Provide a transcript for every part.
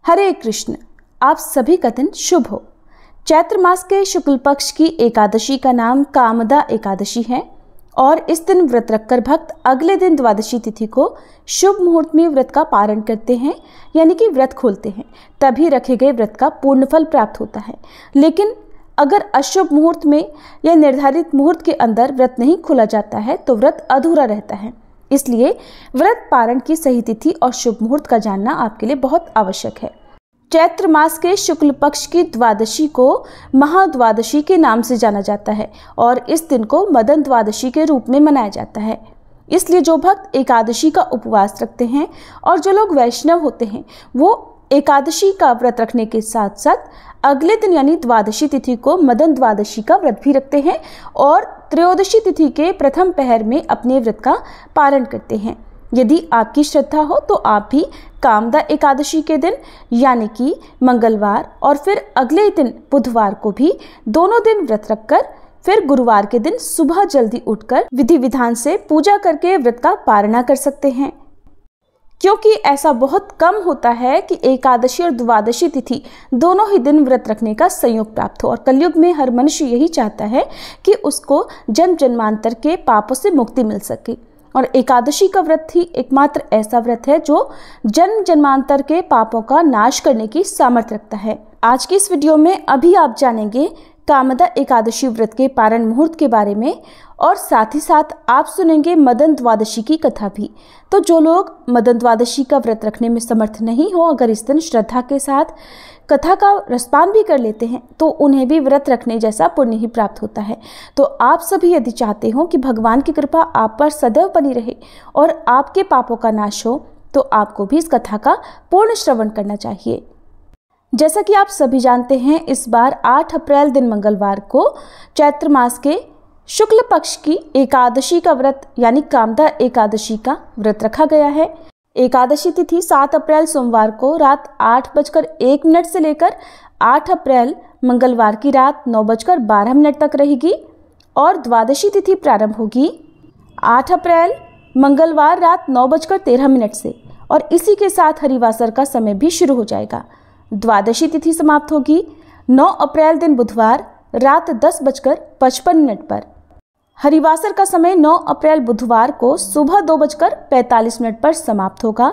हरे कृष्ण। आप सभी का दिन शुभ हो। चैत्र मास के शुक्ल पक्ष की एकादशी का नाम कामदा एकादशी है और इस दिन व्रत रखकर भक्त अगले दिन द्वादशी तिथि को शुभ मुहूर्त में व्रत का पारण करते हैं, यानी कि व्रत खोलते हैं। तभी रखे गए व्रत का पूर्ण फल प्राप्त होता है। लेकिन अगर अशुभ मुहूर्त में या निर्धारित मुहूर्त के अंदर व्रत नहीं खोला जाता है तो व्रत अधूरा रहता है। इसलिए व्रत पारण की सही तिथि और शुभ मुहूर्त का जानना आपके लिए बहुत आवश्यक है। चैत्र मास के शुक्ल पक्ष की द्वादशी को महाद्वादशी के नाम से जाना जाता है और इस दिन को मदन द्वादशी के रूप में मनाया जाता है। इसलिए जो भक्त एकादशी का उपवास रखते हैं और जो लोग वैष्णव होते हैं वो एकादशी का व्रत रखने के साथ साथ अगले दिन यानी द्वादशी तिथि को मदन द्वादशी का व्रत भी रखते हैं और त्रयोदशी तिथि के प्रथम पहर में अपने व्रत का पारण करते हैं। यदि आपकी श्रद्धा हो तो आप भी कामदा एकादशी के दिन यानी कि मंगलवार और फिर अगले दिन बुधवार को भी दोनों दिन व्रत रखकर फिर गुरुवार के दिन सुबह जल्दी उठकर विधि विधान से पूजा करके व्रत का पारणा कर सकते हैं। क्योंकि ऐसा बहुत कम होता है कि एकादशी और द्वादशी तिथि दोनों ही दिन व्रत रखने का संयोग प्राप्त हो और कलयुग में हर मनुष्य यही चाहता है कि उसको जन्म जन्मांतर के पापों से मुक्ति मिल सके। और एकादशी का व्रत ही एकमात्र ऐसा व्रत है जो जन्म जन्मांतर के पापों का नाश करने की सामर्थ्य रखता है। आज की इस वीडियो में अभी आप जानेंगे कामदा एकादशी व्रत के पारण मुहूर्त के बारे में और साथ ही साथ आप सुनेंगे मदन द्वादशी की कथा भी। तो जो लोग मदन द्वादशी का व्रत रखने में समर्थ नहीं हो, अगर इस दिन श्रद्धा के साथ कथा का रसपान भी कर लेते हैं तो उन्हें भी व्रत रखने जैसा पुण्य ही प्राप्त होता है। तो आप सभी यदि चाहते हो कि भगवान की कृपा आप पर सदैव बनी रहे और आपके पापों का नाश हो तो आपको भी इस कथा का पूर्ण श्रवण करना चाहिए। जैसा कि आप सभी जानते हैं, इस बार 8 अप्रैल दिन मंगलवार को चैत्र मास के शुक्ल पक्ष की एकादशी का व्रत यानी कामदा एकादशी का व्रत रखा गया है। एकादशी तिथि 7 अप्रैल सोमवार को रात 8:01 से लेकर 8 अप्रैल मंगलवार की रात 9:12 तक रहेगी और द्वादशी तिथि प्रारंभ होगी 8 अप्रैल मंगलवार रात 9:13 से और इसी के साथ हरिवासर का समय भी शुरू हो जाएगा। द्वादशी तिथि समाप्त होगी 9 अप्रैल दिन बुधवार रात 10:55 पर। हरिवासर का समय 9 अप्रैल बुधवार को सुबह 2:45 पर समाप्त होगा।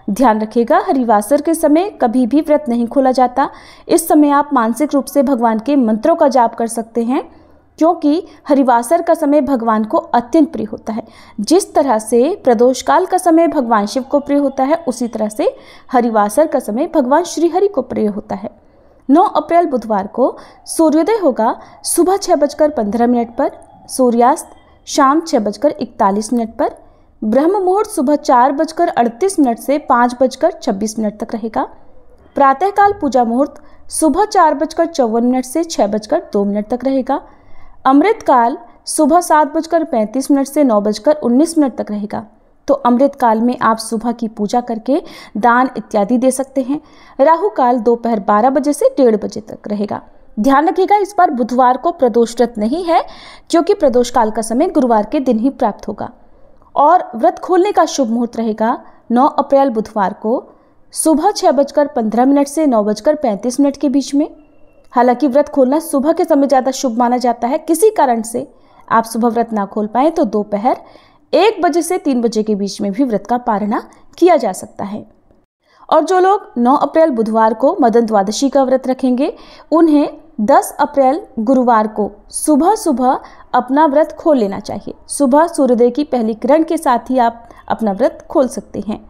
ध्यान रखिएगा, हरिवासर के समय कभी भी व्रत नहीं खोला जाता। इस समय आप मानसिक रूप से भगवान के मंत्रों का जाप कर सकते हैं क्योंकि हरिवासर का समय भगवान को अत्यंत प्रिय होता है। जिस तरह से प्रदोष काल का समय भगवान शिव को प्रिय होता है उसी तरह से हरिवासर का समय भगवान श्री हरि को प्रिय होता है। 9 अप्रैल बुधवार को सूर्योदय होगा सुबह 6:15 पर, सूर्यास्त शाम 6:41 पर, ब्रह्म मुहूर्त सुबह 4:38 से 5:26 तक रहेगा। प्रातःकाल पूजा मुहूर्त सुबह 4:54 से 6:02 तक रहेगा। अमृत काल सुबह 7:35 से 9:19 तक रहेगा। तो अमृत काल में आप सुबह की पूजा करके दान इत्यादि दे सकते हैं। राहु काल दोपहर 12 बजे से 1:30 बजे तक रहेगा। ध्यान रखिएगा, इस बार बुधवार को प्रदोष व्रत नहीं है क्योंकि प्रदोष काल का समय गुरुवार के दिन ही प्राप्त होगा। और व्रत खोलने का शुभ मुहूर्त रहेगा 9 अप्रैल बुधवार को सुबह 6:15 से 9:35 के बीच में। हालांकि व्रत खोलना सुबह के समय ज़्यादा शुभ माना जाता है। किसी कारण से आप सुबह व्रत ना खोल पाए तो दोपहर 1 बजे से 3 बजे के बीच में भी व्रत का पारणा किया जा सकता है। और जो लोग 9 अप्रैल बुधवार को मदन द्वादशी का व्रत रखेंगे उन्हें 10 अप्रैल गुरुवार को सुबह सुबह अपना व्रत खोल लेना चाहिए। सुबह सूर्योदय की पहली किरण के साथ ही आप अपना व्रत खोल सकते हैं।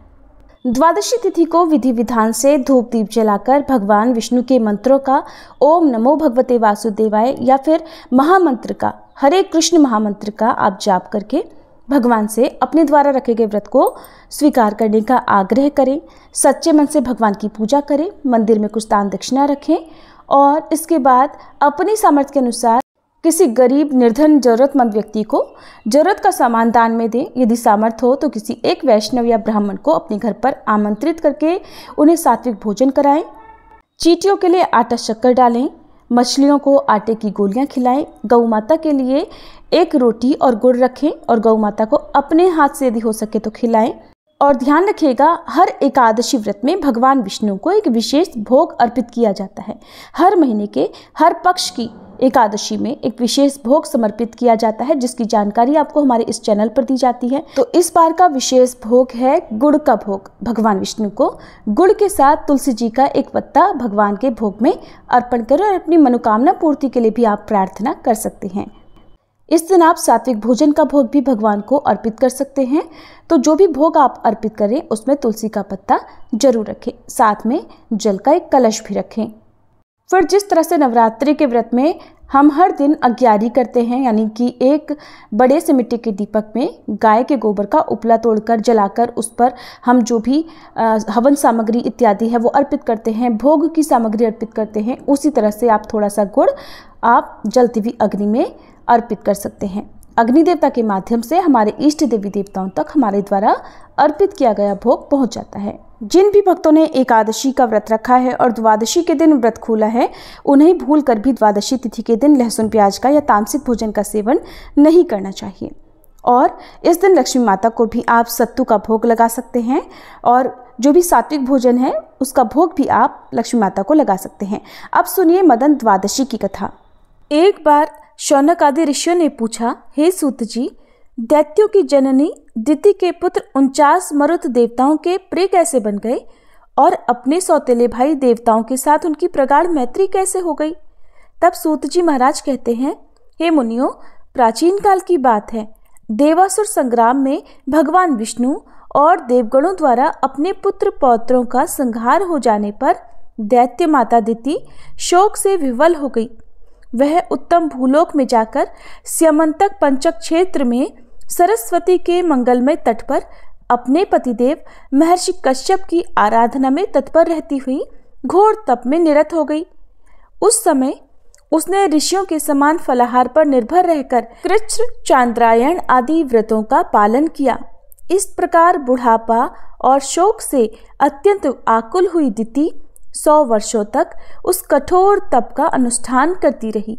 द्वादशी तिथि को विधि विधान से धूप दीप जलाकर भगवान विष्णु के मंत्रों का ओम नमो भगवते वासुदेवाय या फिर महामंत्र का हरे कृष्ण महामंत्र का आप जाप करके भगवान से अपने द्वारा रखे गए व्रत को स्वीकार करने का आग्रह करें। सच्चे मन से भगवान की पूजा करें, मंदिर में कुछ दान दक्षिणा रखें और इसके बाद अपनी सामर्थ्य के अनुसार किसी गरीब निर्धन जरूरतमंद व्यक्ति को जरूरत का सामान दान में दें। यदि सामर्थ्य हो तो किसी एक वैष्णव या ब्राह्मण को अपने घर पर आमंत्रित करके उन्हें सात्विक भोजन कराएं। चींटियों के लिए आटा शक्कर डालें, मछलियों को आटे की गोलियां खिलाएं, गौ माता के लिए 1 रोटी और गुड़ रखें और गौ माता को अपने हाथ से यदि हो सके तो खिलाएं। और ध्यान रखिएगा, हर एकादशी व्रत में भगवान विष्णु को एक विशेष भोग अर्पित किया जाता है। हर महीने के हर पक्ष की एकादशी में एक विशेष भोग समर्पित किया जाता है, जिसकी जानकारी आपको हमारे इस चैनल पर दी जाती है। तो इस बार का विशेष भोग है गुड़ का भोग। भगवान विष्णु को गुड़ के साथ तुलसी जी का एक पत्ता भगवान के भोग में अर्पण करें और अपनी मनोकामना पूर्ति के लिए भी आप प्रार्थना कर सकते हैं। इस दिन आप सात्विक भोजन का भोग भी भगवान को अर्पित कर सकते हैं। तो जो भी भोग आप अर्पित करें उसमें तुलसी का पत्ता जरूर रखें, साथ में जल का एक कलश भी रखें। फिर जिस तरह से नवरात्रि के व्रत में हम हर दिन अग्यारी करते हैं, यानी कि एक बड़े से मिट्टी के दीपक में गाय के गोबर का उपला तोड़कर जलाकर उस पर हम जो भी हवन सामग्री इत्यादि है वो अर्पित करते हैं, भोग की सामग्री अर्पित करते हैं, उसी तरह से आप थोड़ा सा गुड़ आप जलती हुई अग्नि में अर्पित कर सकते हैं। अग्नि देवता के माध्यम से हमारे इष्ट देवी देवताओं तक हमारे द्वारा अर्पित किया गया भोग पहुंच जाता है। जिन भी भक्तों ने एकादशी का व्रत रखा है और द्वादशी के दिन व्रत खोला है, उन्हें भूल कर भी द्वादशी तिथि के दिन लहसुन प्याज का या तामसिक भोजन का सेवन नहीं करना चाहिए। और इस दिन लक्ष्मी माता को भी आप सत्तू का भोग लगा सकते हैं और जो भी सात्विक भोजन है उसका भोग भी आप लक्ष्मी माता को लगा सकते हैं। अब सुनिए मदन द्वादशी की कथा। एक बार शौनक आदि ऋषियों ने पूछा, हे सूत जी, दैत्यों की जननी दिति के पुत्र 49 मरुत देवताओं के प्रिय कैसे बन गए और अपने सौतेले भाई देवताओं के साथ उनकी प्रगाढ़ मैत्री कैसे हो गई? तब सूत जी महाराज कहते हैं, हे मुनियों, प्राचीन काल की बात है। देवासुर संग्राम में भगवान विष्णु और देवगणों द्वारा अपने पुत्र पौत्रों का संहार हो जाने पर दैत्य माता दिति शोक से विवल हो गई। वह उत्तम भूलोक में जाकर स्यमंतक पंचक क्षेत्र में सरस्वती के मंगलमय तट पर अपने पतिदेव महर्षि कश्यप की आराधना में तत्पर रहती हुई घोर तप में निरत हो गई। उस समय उसने ऋषियों के समान फलाहार पर निर्भर रहकर कृच्छ, चांद्रायण आदि व्रतों का पालन किया। इस प्रकार बुढ़ापा और शोक से अत्यंत आकुल हुई दिति 100 वर्षों तक उस कठोर तप का अनुष्ठान करती रही।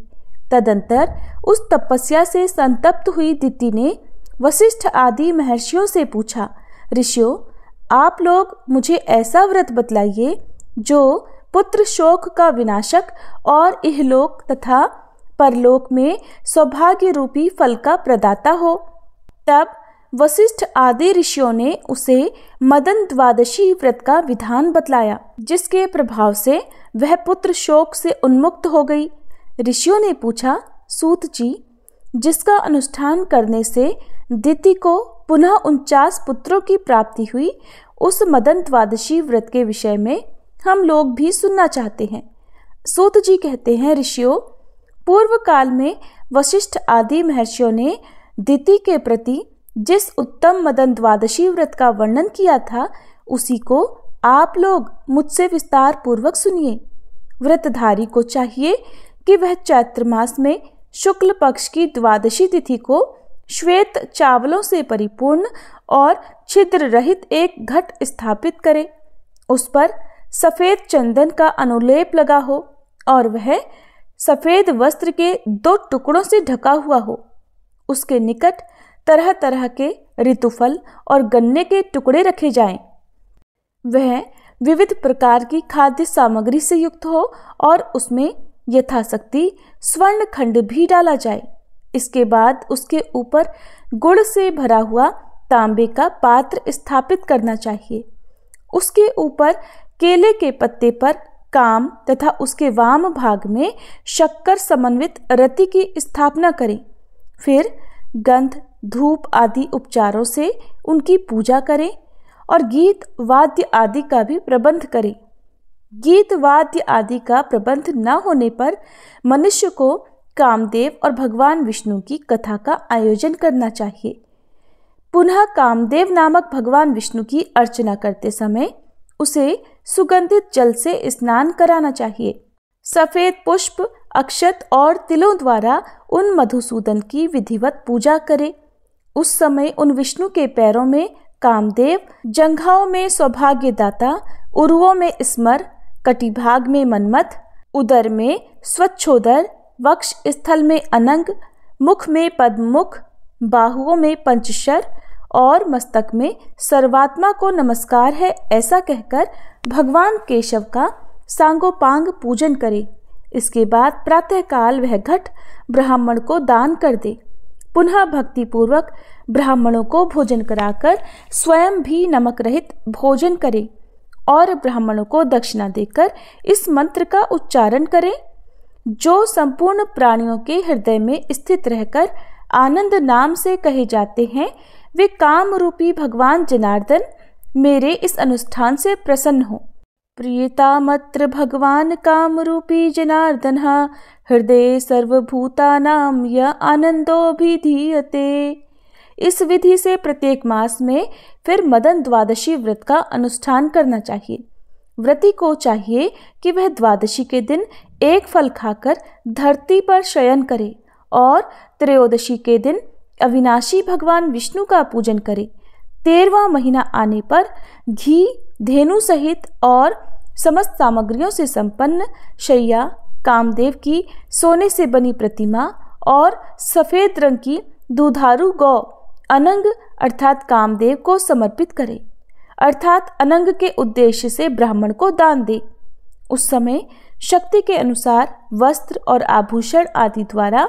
तदंतर उस तपस्या से संतप्त हुई दिति ने वशिष्ठ आदि महर्षियों से पूछा, ऋषियों, आप लोग मुझे ऐसा व्रत बतलाइए जो पुत्र शोक का विनाशक और इहलोक तथा परलोक में सौभाग्य रूपी फल का प्रदाता हो। तब वशिष्ठ आदि ऋषियों ने उसे मदन द्वादशी व्रत का विधान बतलाया, जिसके प्रभाव से वह पुत्र शोक से उन्मुक्त हो गई। ऋषियों ने पूछा, सूत जी, जिसका अनुष्ठान करने से दिति को पुनः 49 पुत्रों की प्राप्ति हुई, उस मदन द्वादशी व्रत के विषय में हम लोग भी सुनना चाहते हैं। सूत जी कहते हैं, ऋषियों, पूर्व काल में वशिष्ठ आदि महर्षियों ने दिति के प्रति जिस उत्तम मदन द्वादशी व्रत का वर्णन किया था, उसी को आप लोग मुझसे विस्तार पूर्वक सुनिए। व्रतधारी को चाहिए कि वह चैत्र मास में शुक्ल पक्ष की द्वादशी तिथि को श्वेत चावलों से परिपूर्ण और छिद्र रहित एक घट स्थापित करे। उस पर सफेद चंदन का अनुलेप लगा हो और वह सफेद वस्त्र के 2 टुकड़ों से ढका हुआ हो। उसके निकट तरह तरह के ऋतुफल और गन्ने के टुकड़े रखे जाएं। वह विविध प्रकार की खाद्य सामग्री से युक्त हो और उसमें यथाशक्ति स्वर्ण खंड भी डाला जाए। इसके बाद उसके ऊपर गुड़ से भरा हुआ तांबे का पात्र स्थापित करना चाहिए। उसके ऊपर केले के पत्ते पर काम तथा उसके वाम भाग में शक्कर समन्वित रति की स्थापना करें। फिर गंध, धूप आदि उपचारों से उनकी पूजा करें और गीत वाद्य आदि का भी प्रबंध करें। गीत वाद्य आदि का प्रबंध न होने पर मनुष्य को कामदेव और भगवान विष्णु की कथा का आयोजन करना चाहिए। पुनः कामदेव नामक भगवान विष्णु की अर्चना करते समय उसे सुगंधित जल से स्नान कराना चाहिए। सफेद पुष्प, अक्षत और तिलों द्वारा उन मधुसूदन की विधिवत पूजा करे। उस समय उन विष्णु के पैरों में कामदेव, जंघाओं में सौभाग्यदाता, उरुओं में स्मर, कटिभाग में मनमथ, उदर में स्वच्छोदर, वक्ष स्थल में अनंग, मुख में पद्ममुख, बाहुओं में पंचशर और मस्तक में सर्वात्मा को नमस्कार है ऐसा कहकर भगवान केशव का सांगोपांग पूजन करे। इसके बाद प्रातःकाल वह घट ब्राह्मण को दान कर दे। पुनः भक्तिपूर्वक ब्राह्मणों को भोजन कराकर स्वयं भी नमक रहित भोजन करे और ब्राह्मणों को दक्षिणा देकर इस मंत्र का उच्चारण करे, जो संपूर्ण प्राणियों के हृदय में स्थित रहकर आनंद नाम से कहे जाते हैं। वे काम रूपी भगवान जनार्दन मेरे इस अनुष्ठान से प्रसन्न हो। प्रियतामत्र भगवान काम रूपी जनार्दन हृदय सर्वभूतानां य आनंदोभिधीयते। इस विधि से प्रत्येक मास में फिर मदन द्वादशी व्रत का अनुष्ठान करना चाहिए। व्रती को चाहिए कि वह द्वादशी के दिन एक फल खाकर धरती पर शयन करे और त्रयोदशी के दिन अविनाशी भगवान विष्णु का पूजन करे। 13वां महीना आने पर घी, धेनु सहित और समस्त सामग्रियों से संपन्न शैया, कामदेव की सोने से बनी प्रतिमा और सफेद रंग की दुधारू गौ अनंग अर्थात कामदेव को समर्पित करे, अर्थात अनंग के उद्देश्य से ब्राह्मण को दान दे। उस समय शक्ति के अनुसार वस्त्र और आभूषण आदि द्वारा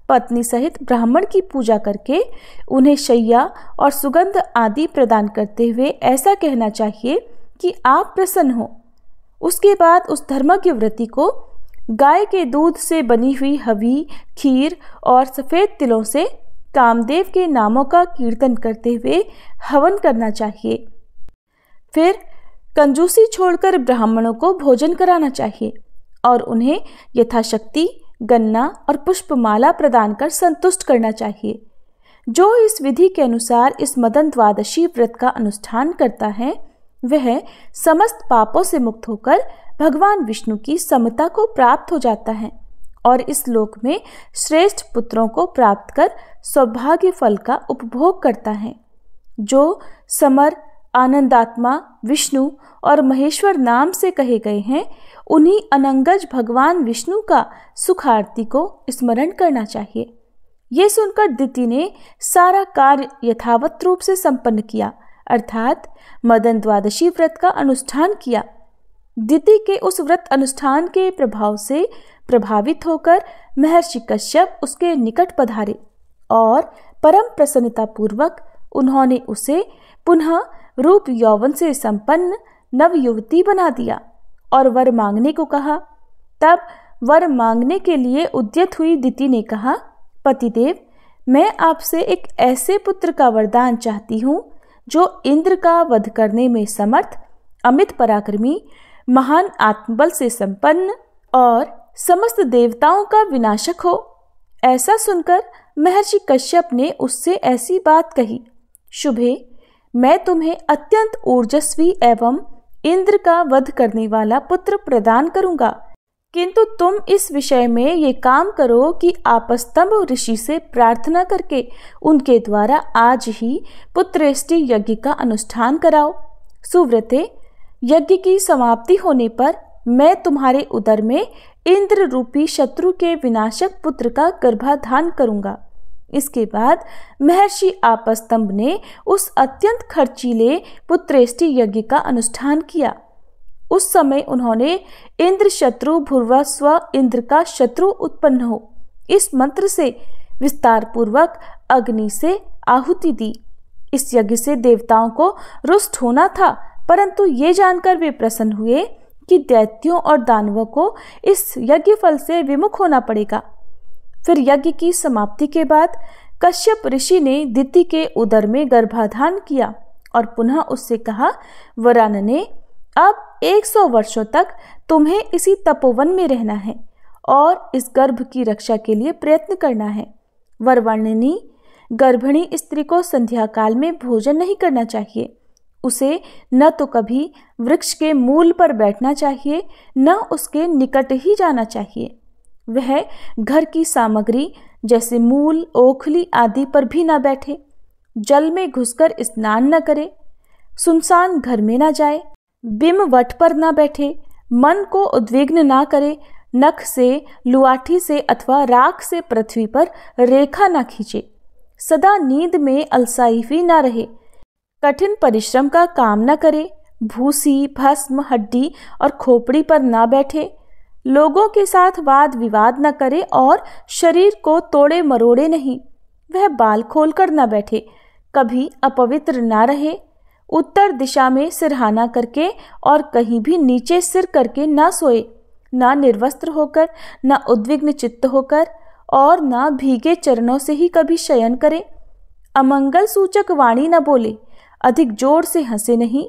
पत्नी सहित ब्राह्मण की पूजा करके उन्हें शैया और सुगंध आदि प्रदान करते हुए ऐसा कहना चाहिए कि आप प्रसन्न हो। उसके बाद उस धर्मज्ञ व्रती को गाय के दूध से बनी हुई हवी, खीर और सफ़ेद तिलों से कामदेव के नामों का कीर्तन करते हुए हवन करना चाहिए। फिर कंजूसी छोड़कर ब्राह्मणों को भोजन कराना चाहिए और उन्हें यथाशक्ति गन्ना और पुष्पमाला प्रदान कर संतुष्ट करना चाहिए। जो इस विधि के अनुसार इस मदन द्वादशी व्रत का अनुष्ठान करता है वह समस्त पापों से मुक्त होकर भगवान विष्णु की समता को प्राप्त हो जाता है और इस लोक में श्रेष्ठ पुत्रों को प्राप्त कर सौभाग्य फल का उपभोग करता है। जो समर, आनंदात्मा, विष्णु और महेश्वर नाम से कहे गए हैं उन्हीं अनंगज भगवान विष्णु का सुख आरती को स्मरण करना चाहिए। ये सुनकर दिति ने सारा कार्य यथावत रूप से संपन्न किया, अर्थात मदन द्वादशी व्रत का अनुष्ठान किया। दिति के उस व्रत अनुष्ठान के प्रभाव से प्रभावित होकर महर्षि कश्यप उसके निकट पधारे और परम प्रसन्नता पूर्वक उन्होंने उसे पुनः रूप यौवन से संपन्न नव युवती बना दिया और वर मांगने को कहा। तब वर मांगने के लिए उद्यत हुई दिति ने कहा, पतिदेव, मैं आपसे एक ऐसे पुत्र का वरदान चाहती हूँ जो इंद्र का वध करने में समर्थ, अमित पराक्रमी, महान आत्मबल से संपन्न और समस्त देवताओं का विनाशक हो। ऐसा सुनकर महर्षि कश्यप ने उससे ऐसी बात कही, शुभे, मैं तुम्हें अत्यंत ओजस्वी एवं इंद्र का वध करने वाला पुत्र प्रदान करूंगा, किंतु तुम इस विषय में ये काम करो कि आपस्तंभ ऋषि से प्रार्थना करके उनके द्वारा आज ही पुत्रेष्टि यज्ञ का अनुष्ठान कराओ। सुव्रते, यज्ञ की समाप्ति होने पर मैं तुम्हारे उदर में इंद्र रूपी शत्रु के विनाशक पुत्र का गर्भाधान करूंगा। इसके बाद महर्षि आपस्तंभ ने उस अत्यंत खर्चीले पुत्रेष्टि यज्ञ का अनुष्ठान किया। उस समय उन्होंने इंद्र शत्रु भूर्वस्व इंद्र का शत्रु उत्पन्न हो इस मंत्र से विस्तार पूर्वक अग्नि से आहुति दी। इस यज्ञ से देवताओं को रुष्ट होना था, परंतु ये जानकर वे प्रसन्न हुए कि दैत्यों और दानवों को इस यज्ञ फल से विमुख होना पड़ेगा। फिर यज्ञ की समाप्ति के बाद कश्यप ऋषि ने दिति के उदर में गर्भाधान किया और पुनः उससे कहा, वरानने, अब 100 वर्षों तक तुम्हें इसी तपोवन में रहना है और इस गर्भ की रक्षा के लिए प्रयत्न करना है। वरवर्णिनी, गर्भिणी स्त्री को संध्या काल में भोजन नहीं करना चाहिए। उसे न तो कभी वृक्ष के मूल पर बैठना चाहिए, न उसके निकट ही जाना चाहिए। वह घर की सामग्री जैसे मूल, ओखली आदि पर भी न बैठे, जल में घुसकर स्नान न करे, सुनसान घर में न जाए, बिम वट पर न बैठे, मन को उद्विग्न न करे, नख से, लुआठी से अथवा राख से पृथ्वी पर रेखा न खींचे, सदा नींद में अलसाई हुई न रहे, कठिन परिश्रम का काम न करे, भूसी, भस्म, हड्डी और खोपड़ी पर न बैठे, लोगों के साथ वाद विवाद न करे और शरीर को तोड़े मरोड़े नहीं। वह बाल खोलकर न बैठे, कभी अपवित्र न रहे, उत्तर दिशा में सिरहाना करके और कहीं भी नीचे सिर करके न सोए, न निर्वस्त्र होकर, न उद्विग्न चित्त होकर और न भीगे चरणों से ही कभी शयन करे। अमंगल सूचक वाणी न बोले, अधिक जोर से हंसे नहीं,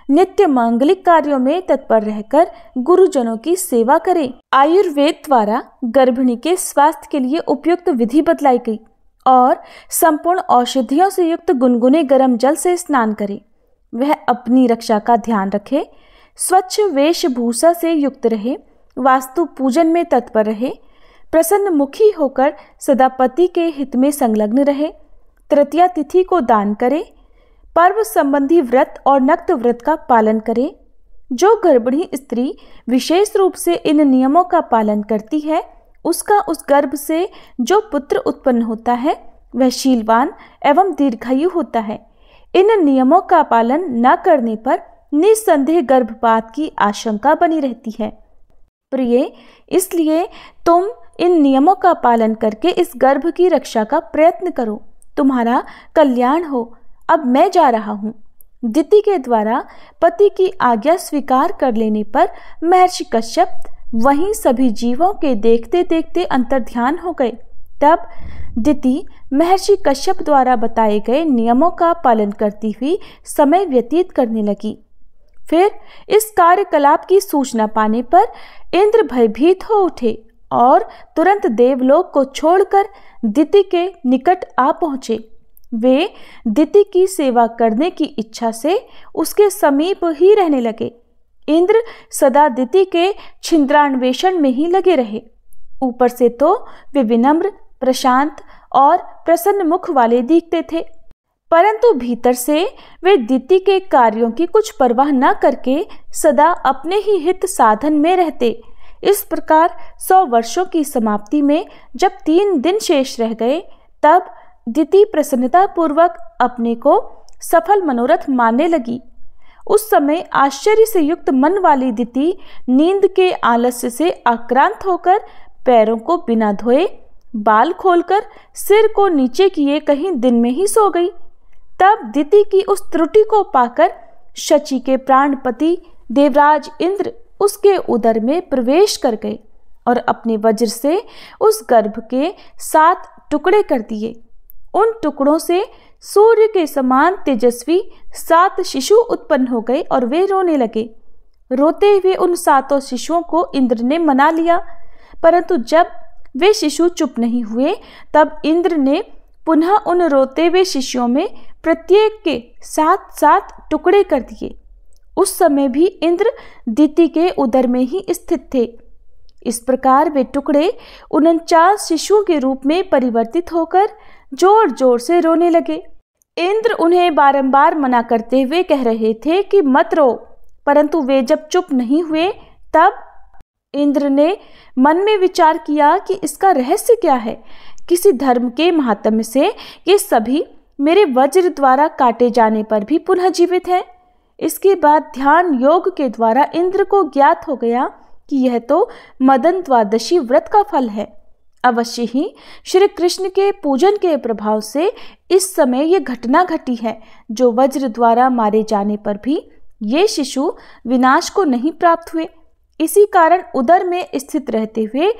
नित्य मांगलिक कार्यों में तत्पर रहकर गुरुजनों की सेवा करें। आयुर्वेद द्वारा गर्भिणी के स्वास्थ्य के लिए उपयुक्त विधि बतलाई गई और संपूर्ण औषधियों से युक्त गुनगुने गर्म जल से स्नान करे। वह अपनी रक्षा का ध्यान रखे, स्वच्छ वेशभूषा से युक्त रहे, वास्तु पूजन में तत्पर रहे, प्रसन्न मुखी होकर सदा पति के हित में संलग्न रहे, तृतीया तिथि को दान करे, पर्व संबंधी व्रत और नक्त व्रत का पालन करे। जो गर्भिणी स्त्री विशेष रूप से इन नियमों का पालन करती है, उसका उस गर्भ से जो पुत्र उत्पन्न होता है वह शीलवान एवं दीर्घायु होता है। इन नियमों का पालन न करने पर निस्संदेह गर्भपात की आशंका बनी रहती है। प्रिय, इसलिए तुम इन नियमों का पालन करके इस गर्भ की रक्षा का प्रयत्न करो, तुम्हारा कल्याण हो। अब मैं जा रहा हूँ। दिति के द्वारा पति की आज्ञा स्वीकार कर लेने पर महर्षि कश्यप वहीं सभी जीवों के देखते देखते अंतर्ध्यान हो गए। तब दिति महर्षि कश्यप द्वारा बताए गए नियमों का पालन करती हुई समय व्यतीत करने लगी। फिर इस कार्यकलाप की सूचना पाने पर इंद्र भयभीत हो उठे और तुरंत देवलोक को छोड़कर दिति के निकट आ पहुंचे। वे दिति की सेवा करने की इच्छा से उसके समीप ही रहने लगे। इंद्र सदा दिति के छिंद्रान्वेषण में ही लगे रहे। ऊपर से तो वे विनम्र, प्रशांत और प्रसन्न मुख वाले दिखते थे, परंतु भीतर से वे दिति के कार्यों की कुछ परवाह न करके सदा अपने ही हित साधन में रहते। इस प्रकार 100 वर्षों की समाप्ति में जब 3 दिन शेष रह गए, तब दिति प्रसन्नता पूर्वक अपने को सफल मनोरथ मानने लगी। उस समय आश्चर्य से युक्त मन वाली दिति नींद के आलस्य से आक्रांत होकर पैरों को बिना धोए, बाल खोलकर सिर को नीचे किए कहीं दिन में ही सो गई। तब दिति की उस त्रुटि को पाकर शची के प्राणपति देवराज इंद्र उसके उदर में प्रवेश कर गए और अपने वज्र से उस गर्भ के 7 टुकड़े कर दिए। उन टुकड़ों से सूर्य के समान तेजस्वी 7 शिशु उत्पन्न हो गए और वे रोने लगे। रोते हुए उन 7 शिशुओं को इंद्र ने मना लिया, परंतु जब वे शिशु चुप नहीं हुए, तब इंद्र ने पुनः उन रोते हुए शिशुओं में प्रत्येक के 7-7 टुकड़े कर दिए। उस समय भी इंद्र दिति के उदर में ही स्थित थे। इस प्रकार वे टुकड़े 49 शिशुओं के रूप में परिवर्तित होकर जोर जोर से रोने लगे। इंद्र उन्हें बारंबार मना करते हुए कह रहे थे कि मत रो, परंतु वे जब चुप नहीं हुए, तब इंद्र ने मन में विचार किया कि इसका रहस्य क्या है। किसी धर्म के महात्म्य से ये सभी मेरे वज्र द्वारा काटे जाने पर भी पुनः जीवित हैं। इसके बाद ध्यान योग के द्वारा इंद्र को ज्ञात हो गया कि यह तो मदन द्वादशी व्रत का फल है। अवश्य ही श्री कृष्ण के पूजन के प्रभाव से इस समय ये घटना घटी है, जो वज्र द्वारा मारे जाने पर भी ये शिशु विनाश को नहीं प्राप्त हुए। इसी कारण उदर में स्थित रहते हुए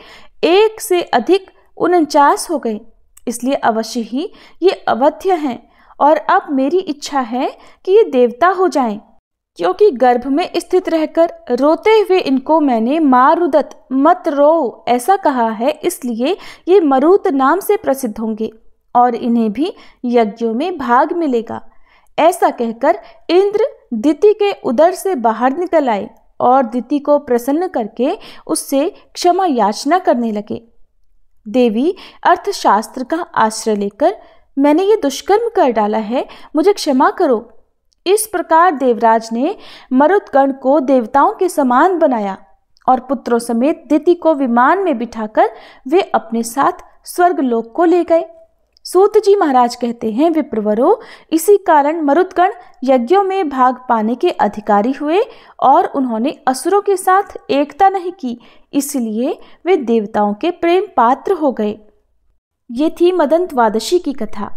1 से अधिक 49 हो गए। इसलिए अवश्य ही ये अवध्य हैं और अब मेरी इच्छा है कि ये देवता हो जाएं, क्योंकि गर्भ में स्थित रहकर रोते हुए इनको मैंने मारुदत मत रो ऐसा कहा है, इसलिए ये मरुत नाम से प्रसिद्ध होंगे और इन्हें भी यज्ञों में भाग मिलेगा। ऐसा कहकर इंद्र दिति के उदर से बाहर निकल आए और दिति को प्रसन्न करके उससे क्षमा याचना करने लगे। देवी, अर्थशास्त्र का आश्रय लेकर मैंने ये दुष्कर्म कर डाला है, मुझे क्षमा करो। इस प्रकार देवराज ने मरुदगण को देवताओं के समान बनाया और पुत्रों समेत दिति को विमान में बिठाकर वे अपने साथ स्वर्गलोक को ले गए। सूत जी महाराज कहते हैं, विप्रवरो, इसी कारण मरुदगण यज्ञों में भाग पाने के अधिकारी हुए और उन्होंने असुरों के साथ एकता नहीं की, इसलिए वे देवताओं के प्रेम पात्र हो गए। ये थी मदन द्वादशी की कथा।